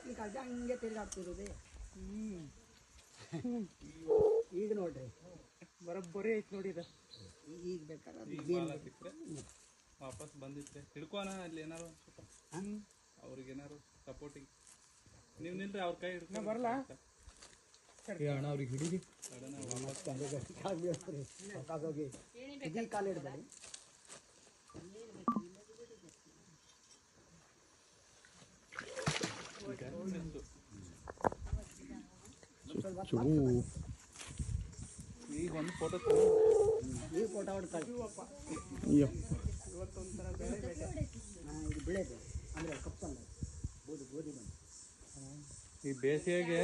ಅವತ್ತಿನ ಕಾಲದ ಹಂಗೆ ತಿರುಗಾಡ್ತಿರೋದೆ. ಈಗ ನೋಡ್ರಿ ಬರೋಬ್ಬರಿ ಐತಿ ನೋಡಿ ಇದು. ಈಗ ಬೇಕಾದ್ರೆ ವಾಪಸ್ ಬಂದಿತ್ತೆ ಹಿಡ್ಕೋಣ ಅಲ್ಲಿ ಏನಾರು ಅವ್ರಿಗೆ ಏನಾರು ಸಪೋರ್ಟಿಗೆ ನೀವು ನಿಲ್ರಿ ಅವ್ರ ಕೈ ಹಿಡ್ಕೊಂಡು ಬರಲ್ಲ ಅಣ್ಣ ಅವ್ರಿಗೆ ಹಿಡೀರಿ ಕಾಲು ಹಿಡ್ದಾರೆ. ಈಗ ಒಂದು ಫೋಟೋ ಈ ಫೋಟೋ ಹೊಡ್ತಾರೆ. ಇವತ್ತೊಂಥರ ಬೇರೆ ಬೇರೆ ಇದು ಬೆಳೆದು ಅಂದರೆ ಕಪ್ಪಲ್ಲ ಗೋಧಿ ಬಂದು ಈ ಬೇಸಿಗೆಗೆ